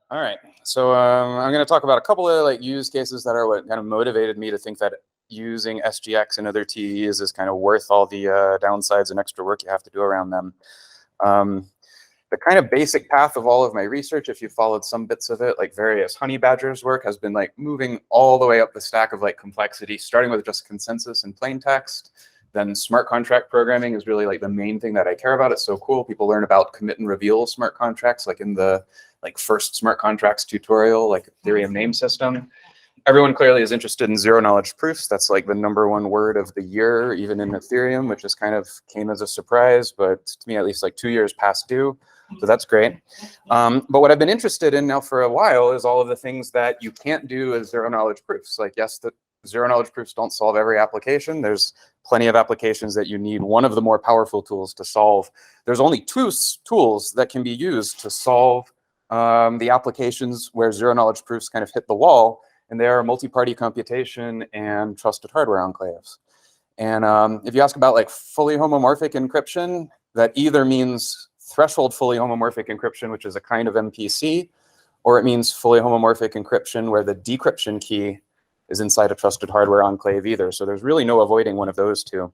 All right, so I'm going to talk about a couple of like use cases that are what kind of motivated me to think that using SGX and other TEs is kind of worth all the downsides and extra work you have to do around them. The kind of basic path of all of my research, if you followed some bits of it, like various honey badgers work, has been like moving all the way up the stack of like complexity, starting with just consensus and plain text. Then smart contract programming is really like the main thing that I care about. It's so cool. People learn about commit and reveal smart contracts, like in the first smart contracts tutorial, like Ethereum name system. Everyone clearly is interested in zero knowledge proofs. That's like the #1 word of the year, even in Ethereum, which just kind of came as a surprise, but to me at least like 2 years past due. So that's great. But what I've been interested in now for a while is all of the things that you can't do as zero knowledge proofs. Like, yes, the zero knowledge proofs don't solve every application. There's plenty of applications that you need one of the more powerful tools to solve. There's only 2 tools that can be used to solve the applications where zero knowledge proofs kind of hit the wall, and they are multi-party computation and trusted hardware enclaves. And if you ask about like fully homomorphic encryption, that either means threshold fully homomorphic encryption, which is a kind of MPC, or it means fully homomorphic encryption where the decryption key is inside a trusted hardware enclave either. So there's really no avoiding one of those two.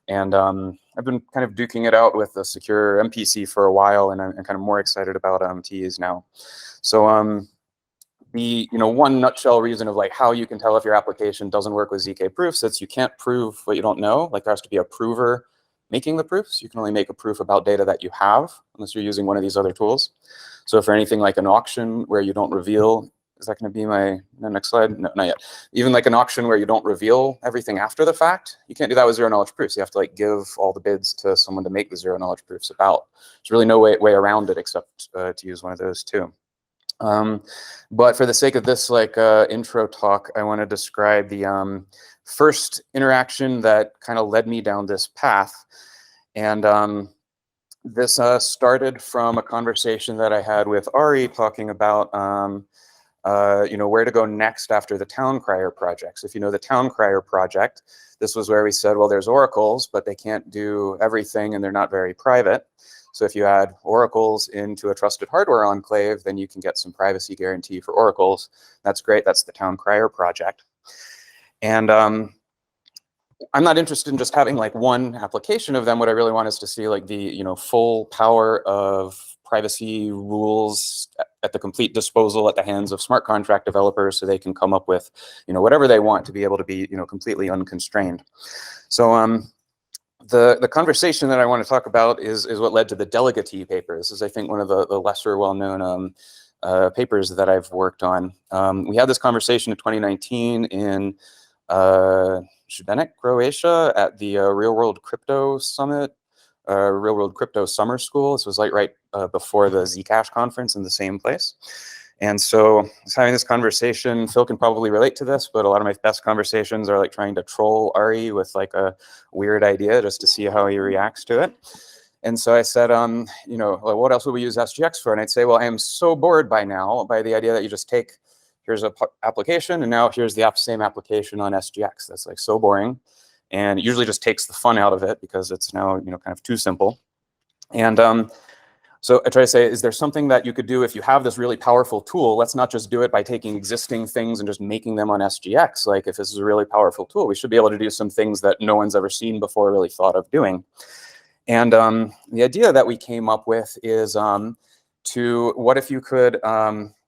And I've been kind of duking it out with the secure MPC for a while, and I'm kind of more excited about TEs now. So the one nutshell reason of like how you can tell if your application doesn't work with ZK proofs is you can't prove what you don't know. Like there has to be a prover making the proofs. You can only make a proof about data that you have unless you're using one of these other tools. So for anything like an auction where you don't reveal, is that going to be my next slide? No, not yet. Even like an auction where you don't reveal everything after the fact, you can't do that with zero knowledge proofs. You have to like give all the bids to someone to make the zero knowledge proofs about. There's really no way around it except to use one of those too. But for the sake of this like intro talk, I want to describe the first interaction that kind of led me down this path. And this started from a conversation that I had with Ari talking about where to go next after the town crier project. So if you know the town crier project, this was where we said, well, there's oracles, but they can't do everything and they're not very private. So if you add oracles into a trusted hardware enclave, then you can get some privacy guarantee for oracles. That's great. That's the town crier project. And I'm not interested in just having like one application of them. What I really want is to see like the full power of privacy rules at the complete disposal at the hands of smart contract developers, so they can come up with whatever they want to be able to be completely unconstrained. So the conversation that I want to talk about is what led to the delegate paper. This is, I think, one of the lesser well-known papers that I've worked on. We had this conversation in 2019 in Šibenik, Croatia, at the Real World Crypto Summit, Real World Crypto Summer School. This was like right before the Zcash conference in the same place. And so I was having this conversation. Phil can probably relate to this, but a lot of my best conversations are like trying to troll Ari with like a weird idea just to see how he reacts to it. And so I said, well, what else would we use SGX for? And I'd say, well, I am so bored by now by the idea that you just take, here's an application, and now here's the same application on SGX. That's like so boring. And it usually just takes the fun out of it because it's now, kind of too simple. And so I try to say, is there something that you could do if you have this really powerful tool? Let's not just do it by taking existing things and just making them on SGX. Like if this is a really powerful tool, we should be able to do some things that no one's ever seen before or really thought of doing. And the idea that we came up with is what if you could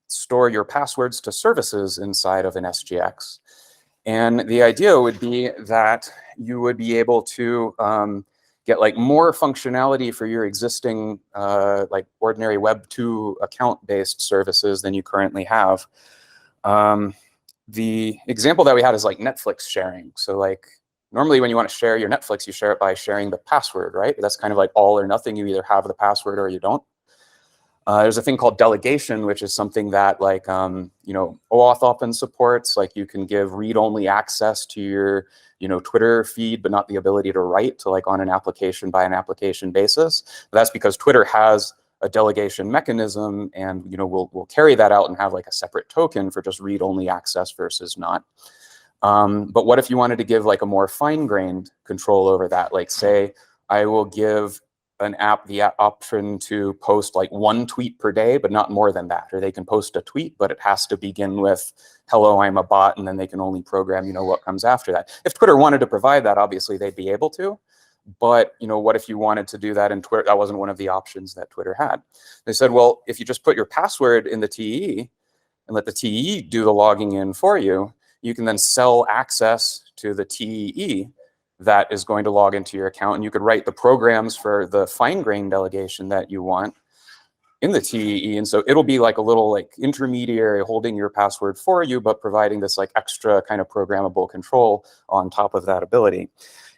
store your passwords to services inside of an SGX? And the idea would be that you would be able to get like more functionality for your existing like ordinary Web 2 account-based services than you currently have. The example that we had is like Netflix sharing. So like normally when you want to share your Netflix, you share it by sharing the password, right? That's kind of like all or nothing. You either have the password or you don't. There's a thing called delegation, which is something that like, OAuth often supports. Like you can give read-only access to your, Twitter feed, but not the ability to write to like on an application by an application basis. But that's because Twitter has a delegation mechanism, and we'll carry that out and have like a separate token for just read-only access versus not. But what if you wanted to give like a more fine-grained control over that? Like say, I will give an app the option to post like 1 tweet per day, but not more than that. Or they can post a tweet, but it has to begin with, hello, I'm a bot, and then they can only program, what comes after that. If Twitter wanted to provide that, obviously they'd be able to. But, what if you wanted to do that in Twitter? That wasn't one of the options that Twitter had. They said, well, if you just put your password in the TE and let the TE do the logging in for you, you can then sell access to the TE that is going to log into your account, and you could write the programs for the fine-grained delegation that you want in the TE, and so it'll be like a little like intermediary holding your password for you, but providing this like extra kind of programmable control on top of that ability.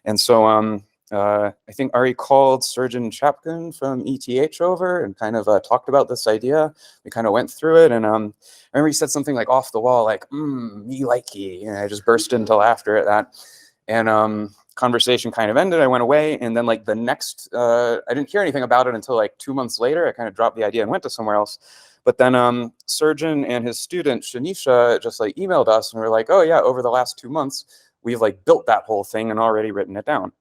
And so I think Ari called Surgeon Chapkin from ETH over and kind of talked about this idea. We kind of went through it, and I remember he said something like off the wall, like, me likey, and I just burst into laughter at that. And conversation kind of ended. I went away, and then like the next, I didn't hear anything about it until like 2 months later. I kind of dropped the idea and went to somewhere else. But then Surgeon and his student Shanisha just like emailed us and were like, oh yeah, over the last 2 months, we've like built that whole thing and already written it down.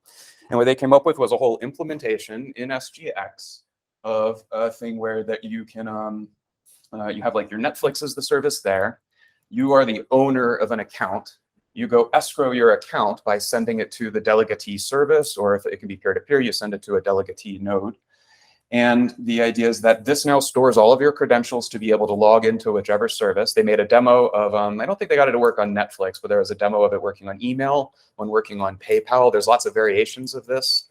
And what they came up with was a whole implementation in SGX of a thing where that you can, you have like your Netflix as the service there. You are the owner of an account. You go escrow your account by sending it to the delegatee service, or if it can be peer-to-peer, you send it to a delegatee node. And the idea is that this now stores all of your credentials to be able to log into whichever service. They made a demo of, I don't think they got it to work on Netflix, but there was a demo of it working on email, one working on PayPal. There's lots of variations of this.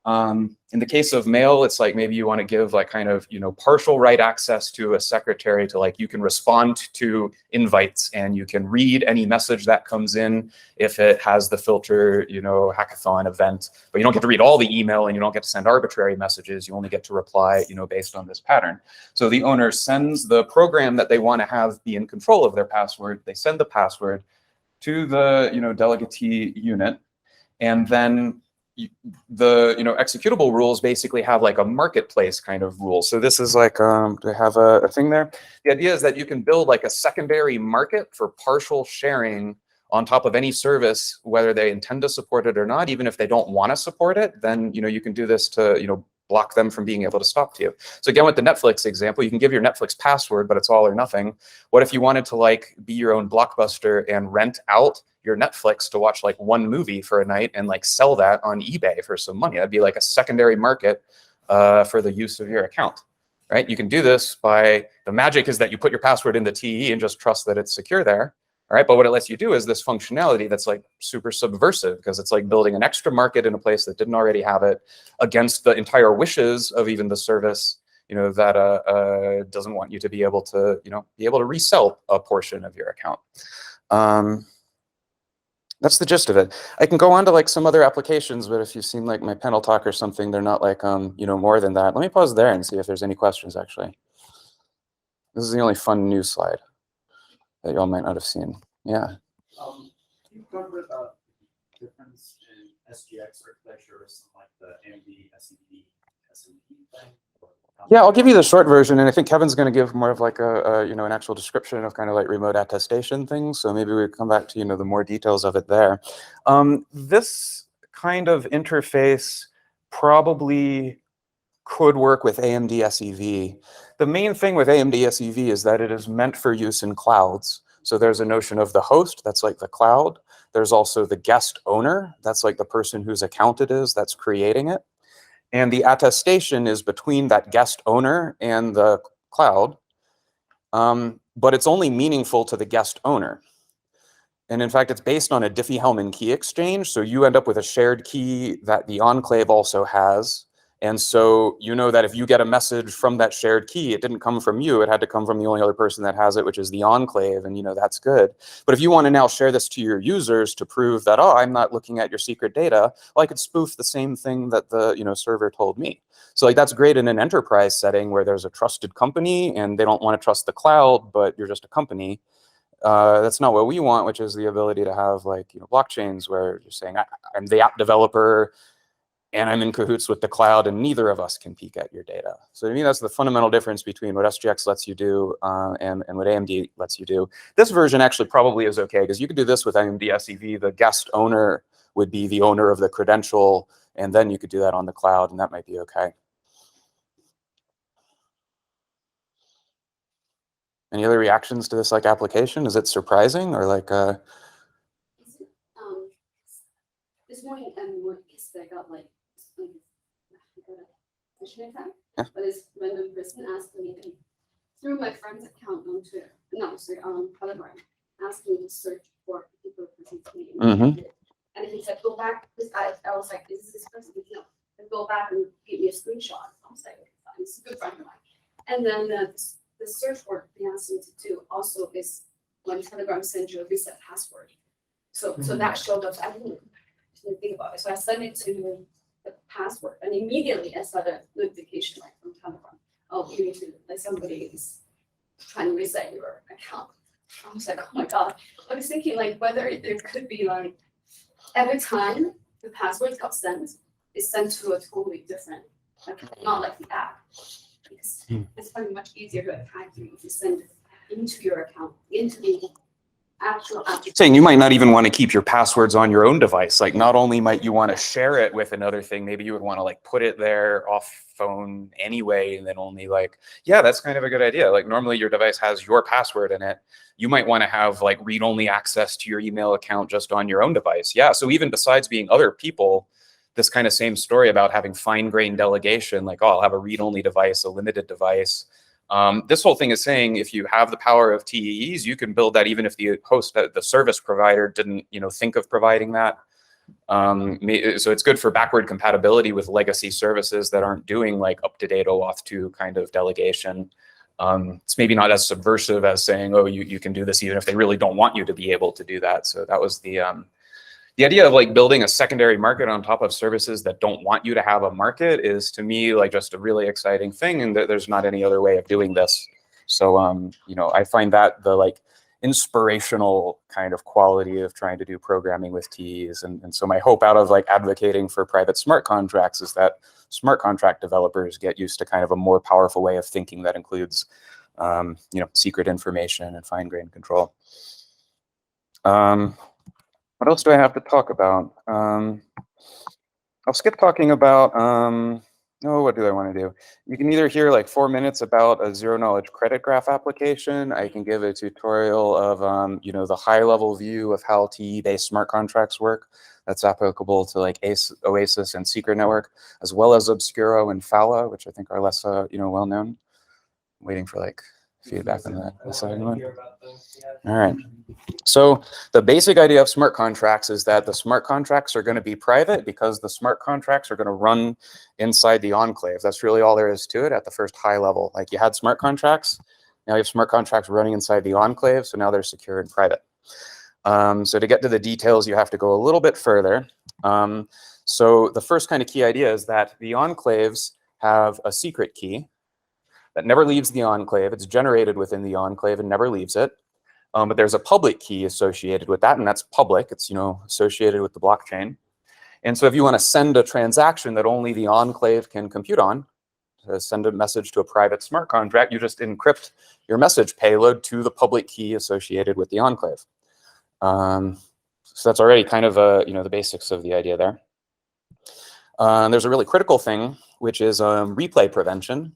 In the case of mail, it's like maybe you want to give like kind of, partial write access to a secretary to like, you can respond to invites and you can read any message that comes in if it has the filter, hackathon event, but you don't get to read all the email and you don't get to send arbitrary messages. You only get to reply, based on this pattern. So the owner sends the program that they want to have be in control of their password. They send the password to the, delegatee unit, and then the executable rules basically have like a marketplace kind of rule. So this is like to have a thing there. The idea is that you can build like a secondary market for partial sharing on top of any service, whether they intend to support it or not. Even if they don't want to support it, then you can do this to block them from being able to stop you. So again, with the Netflix example, you can give your Netflix password, but it's all or nothing. What if you wanted to like be your own Blockbuster and rent out your Netflix to watch like one movie for a night and like sell that on eBay for some money? That'd be like a secondary market for the use of your account, right? You can do this by, the magic is that you put your password in the TE and just trust that it's secure there. All right, but what it lets you do is this functionality that's like super subversive, because it's like building an extra market in a place that didn't already have it against the entire wishes of even the service, that doesn't want you to be able to, resell a portion of your account. That's the gist of it. I can go on to like some other applications, but if you've seen like my panel talk or something, they're not like, more than that. Let me pause there and see if there's any questions, actually. This is the only fun news slide that y'all might not have seen. Yeah. You covered the difference in SGX architecture or something like the AMD SED thing? Yeah, I'll give you the short version, and I think Kevin's going to give more of like an actual description of kind of like remote attestation things. So maybe we come back to the more details of it there. This kind of interface probably could work with AMD SEV. The main thing with AMD SEV is that it is meant for use in clouds. So there's a notion of the host, that's like the cloud. There's also the guest owner, that's like the person whose account it is that's creating it. And the attestation is between that guest owner and the cloud, but it's only meaningful to the guest owner. And in fact, it's based on a Diffie-Hellman key exchange. So you end up with a shared key that the enclave also has. And so you know that if you get a message from that shared key, it didn't come from you. It had to come from the only other person that has it, which is the enclave. And that's good. But if you want to now share this to your users to prove that, oh, I'm not looking at your secret data, well, I could spoof the same thing that the server told me. So like that's great in an enterprise setting where there's a trusted company and they don't want to trust the cloud, but you're just a company. That's not what we want, which is the ability to have like blockchains where you're saying I'm the app developer and I'm in cahoots with the cloud, and neither of us can peek at your data. So to me, that's the fundamental difference between what SGX lets you do and what AMD lets you do. This version actually probably is okay, because you can do this with AMD SEV. The guest owner would be the owner of the credential, and then you could do that on the cloud, and that might be okay. Any other reactions to this like application? Is it surprising or like this morning I got like I got a phishing attack, Yeah. but this random person asked me through my friend's account on Twitter, on Telegram, asked me to search for a particular person's name. Mhm. And he said, go back. I was like, is this person? No. And go back and give me a screenshot. I was like, okay, fine. It's a good friend of mine. And then the search work they asked me to do also is when Telegram sends you a reset password. So that showed up. I didn't think about it. So I sent it to the password, and immediately I saw the notification like from Telegram. Oh, you need to, like, somebody is trying to reset your account. I was like, oh my God. I was thinking like whether there could be like every time the password got sent, it's sent to a totally different, like not like the app. Because it's probably much easier to attack you if you send it into your account, into the actual application. saying you might not even want to keep your passwords on your own device. Like not only might you want to share it with another thing, maybe you would want to like put it there off phone anyway, and then only like, yeah, that's kind of a good idea. Like normally your device has your password in it. You might want to have like read-only access to your email account just on your own device. Yeah, so even besides being other people, this kind of same story about having fine-grained delegation, like, oh, I'll have a read-only device, a limited device. This whole thing is saying if you have the power of TEEs, you can build that even if the host, the service provider didn't, think of providing that. So it's good for backward compatibility with legacy services that aren't doing like up-to-date OAuth 2 kind of delegation. It's maybe not as subversive as saying, oh, you can do this even if they really don't want you to be able to do that. So that was the idea of like building a secondary market on top of services that don't want you to have a market is to me like just a really exciting thing, and there's not any other way of doing this. So I find that the like inspirational kind of quality of trying to do programming with TEs, and so my hope out of like advocating for private smart contracts is that smart contract developers get used to kind of a more powerful way of thinking that includes secret information and fine-grained control. What else do I have to talk about? I'll skip talking about, what do I want to do? You can either hear like 4 minutes about a zero-knowledge credit graph application. I can give a tutorial of, the high-level view of how TE-based smart contracts work. That's applicable to like Oasis and Secret Network, as well as Obscuro and Fala, which I think are less, well-known. Waiting for like feedback on that. The second one. All right. So the basic idea of smart contracts is that the smart contracts are going to be private because the smart contracts are going to run inside the enclave. That's really all there is to it at the first high level. Like you had smart contracts, now you have smart contracts running inside the enclave, so now they're secure and private. So to get to the details, you have to go a little bit further. So the first kind of key idea is that the enclaves have a secret key that never leaves the enclave. It's generated within the enclave and never leaves it. But there's a public key associated with that, and that's public. It's associated with the blockchain. And so if you want to send a transaction that only the enclave can compute on, to send a message to a private smart contract, you just encrypt your message payload to the public key associated with the enclave. So that's already kind of the basics of the idea there. There's a really critical thing, which is replay prevention.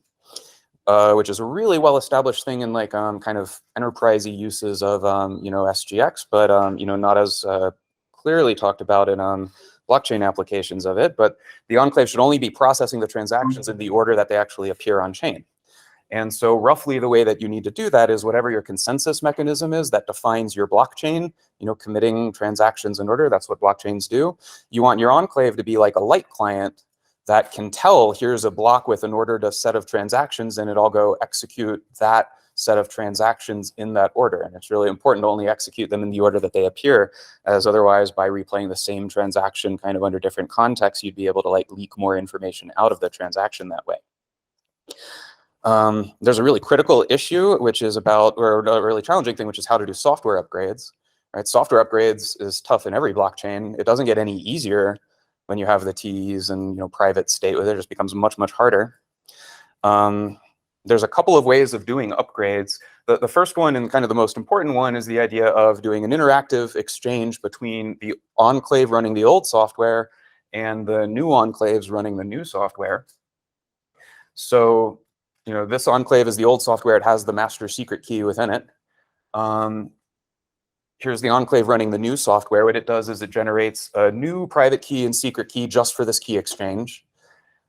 Which is a really well-established thing in like kind of enterprisey uses of SGX, but not as clearly talked about in blockchain applications of it. But the enclave should only be processing the transactions in the order that they actually appear on chain. And so roughly the way that you need to do that is whatever your consensus mechanism is that defines your blockchain, committing transactions in order. That's what blockchains do. You want your enclave to be like a light client that can tell here's a block with an ordered set of transactions, and it'll go execute that set of transactions in that order. And it's really important to only execute them in the order that they appear, as otherwise by replaying the same transaction kind of under different contexts, you'd be able to like leak more information out of the transaction that way. There's a really critical issue, which is about, or a really challenging thing, which is how to do software upgrades. Right? Software upgrades is tough in every blockchain. It doesn't get any easier when you have the TEs and private state with it. It just becomes much, much harder. There's a couple of ways of doing upgrades. The first one, and kind of the most important one, is the idea of doing an interactive exchange between the enclave running the old software and the new enclaves running the new software. So this enclave is the old software. It has the master secret key within it. Here's the enclave running the new software. What it does is it generates a new private key and secret key just for this key exchange.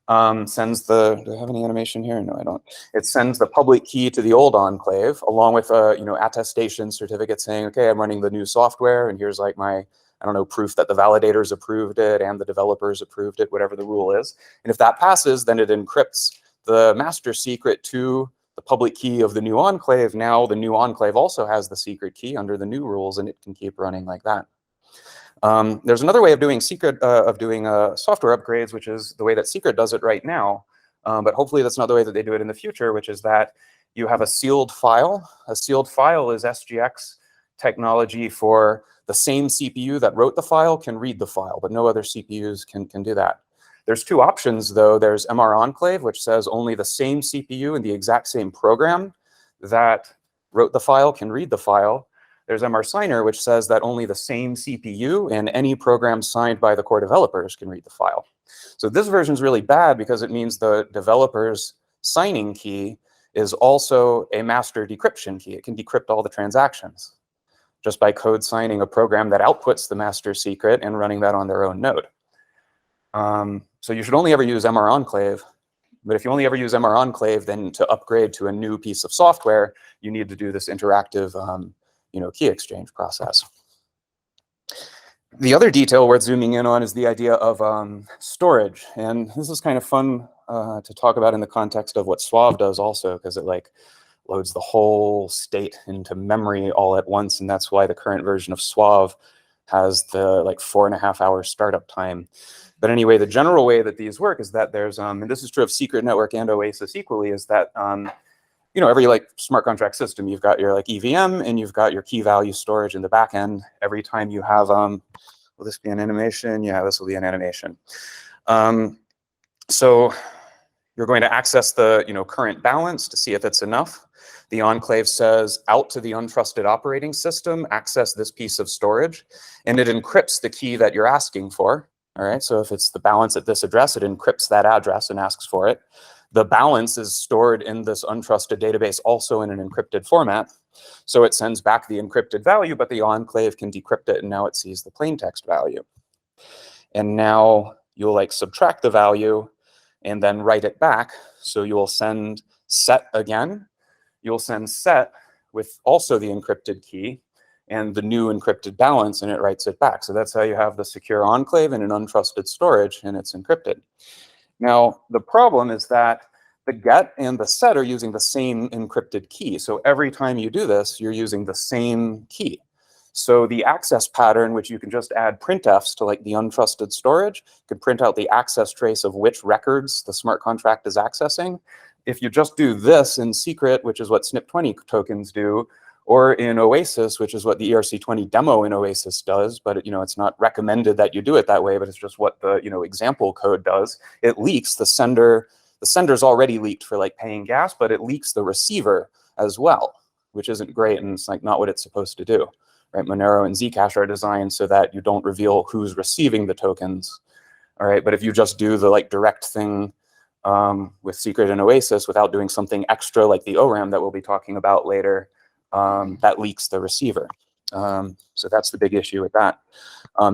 Sends the, do I have any animation here? No, I don't. It sends the public key to the old enclave along with a, attestation certificate saying, okay, I'm running the new software and here's like my, I don't know, proof that the validators approved it and the developers approved it, whatever the rule is. And if that passes, then it encrypts the master secret to the public key of the new enclave. Now the new enclave also has the secret key under the new rules and it can keep running like that. There's another way of doing software upgrades, which is the way that Secret does it right now. But hopefully that's not the way that they do it in the future, which is that you have a sealed file. A sealed file is SGX technology for the same CPU that wrote the file can read the file, but no other CPUs can do that. There's two options, though. There's MR Enclave, which says only the same CPU and the exact same program that wrote the file can read the file. There's MR Signer, which says that only the same CPU and any program signed by the core developers can read the file. So this version is really bad because it means the developer's signing key is also a master decryption key. It can decrypt all the transactions just by code signing a program that outputs the master secret and running that on their own node. So you should only ever use MR Enclave. But if you only ever use MR Enclave, then to upgrade to a new piece of software, you need to do this interactive key exchange process. The other detail worth zooming in on is the idea of storage. And this is kind of fun to talk about in the context of what Suave does also, because it loads the whole state into memory all at once. And that's why the current version of Suave has the 4.5-hour startup time. But anyway, the general way that these work is that there's, and this is true of Secret Network and Oasis equally, is that every smart contract system, you've got your EVM and you've got your key value storage in the back end. Every time you have, will this be an animation? Yeah, this will be an animation. So you're going to access the current balance to see if it's enough. The enclave says out to the untrusted operating system, access this piece of storage, and it encrypts the key that you're asking for. All right, so if it's the balance at this address, it encrypts that address and asks for it. The balance is stored in this untrusted database also in an encrypted format. So it sends back the encrypted value, but the enclave can decrypt it, and now it sees the plain text value. And now you'll subtract the value and then write it back. So you'll send set again. You'll send set with also the encrypted key and the new encrypted balance, and it writes it back. So that's how you have the secure enclave in an untrusted storage, and it's encrypted. Now, the problem is that the get and the set are using the same encrypted key. So every time you do this, you're using the same key. So the access pattern, which you can just add printfs to the untrusted storage, could print out the access trace of which records the smart contract is accessing. If you just do this in Secret, which is what SNP20 tokens do, or in Oasis, which is what the ERC20 demo in Oasis does, but it's not recommended that you do it that way, but it's just what the example code does. It leaks the sender. The sender's already leaked for paying gas, but it leaks the receiver as well, which isn't great, and it's not what it's supposed to do. Right? Monero and Zcash are designed so that you don't reveal who's receiving the tokens. All right, but if you just do the direct thing with Secret and Oasis without doing something extra like the ORAM that we'll be talking about later, that leaks the receiver. So that's the big issue with that.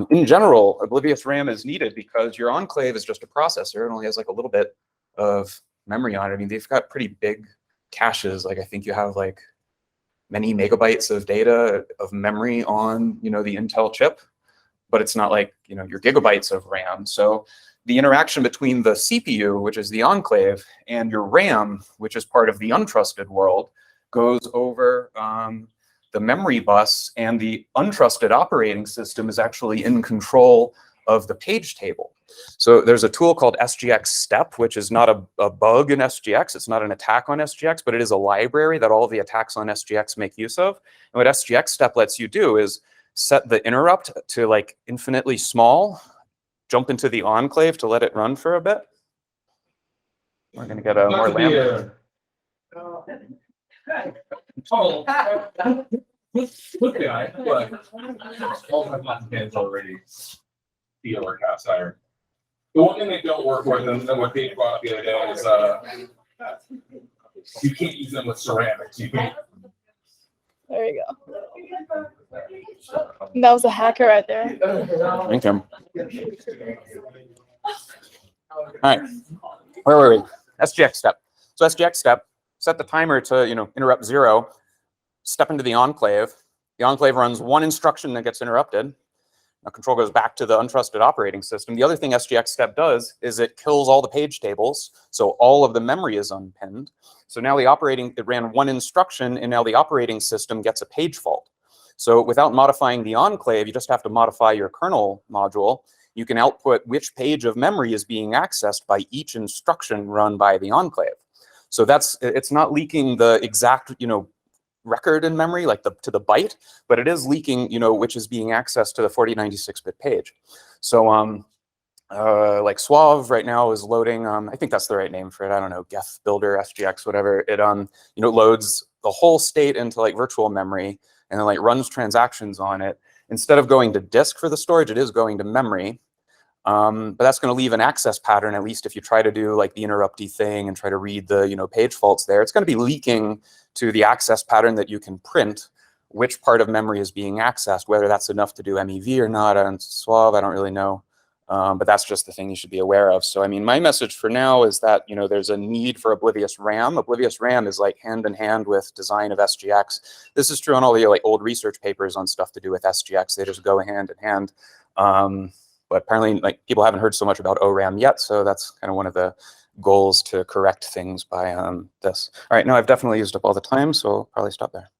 In general, oblivious RAM is needed because your enclave is just a processor. It only has a little bit of memory on it. I mean, they've got pretty big caches. I think you have many megabytes of data of memory on the Intel chip, but it's not your gigabytes of RAM. So the interaction between the CPU, which is the enclave, and your RAM, which is part of the untrusted world, goes over the memory bus, and the untrusted operating system is actually in control of the page table. So there's a tool called SGX step, which is not a bug in SGX. It's not an attack on SGX, but it is a library that all of the attacks on SGX make use of. And what SGX step lets you do is set the interrupt to infinitely small, jump into the enclave to let it run for a bit. We're going to get a more lamp. Oh, look guy, all my hands already feel or cast iron. The one thing they don't work with, and what they brought up the other day is You can't use them with ceramics. You can. There you go. That was a hacker right there. Thank you. All right, where were we? SGX step. So SGX step, set the timer to, interrupt 0, step into the enclave. The enclave runs one instruction that gets interrupted. Now control goes back to the untrusted operating system. The other thing SGX step does is it kills all the page tables. So all of the memory is unpinned. So now it ran one instruction, and now the operating system gets a page fault. So without modifying the enclave, you just have to modify your kernel module. You can output which page of memory is being accessed by each instruction run by the enclave. So it's not leaking the exact, record in memory, like to the byte, but it is leaking, which is being accessed to the 4096-bit page. So like Suave right now is loading, I think that's the right name for it. I don't know, Geth Builder, SGX, whatever. It loads the whole state into like virtual memory and then like runs transactions on it. Instead of going to disk for the storage, it is going to memory. But that's going to leave an access pattern, at least if you try to do like the interrupty thing and try to read the page faults there. It's going to be leaking to the access pattern that you can print which part of memory is being accessed, whether that's enough to do MEV or not on Suave, I don't really know. But that's just the thing you should be aware of. So I mean, my message for now is that there's a need for oblivious RAM. Oblivious RAM is like hand in hand with design of SGX. This is true on all the like old research papers on stuff to do with SGX. They just go hand in hand. But apparently, like people haven't heard so much about ORAM yet, so that's kind of one of the goals to correct things by this. All right, now I've definitely used up all the time, so I'll probably stop there.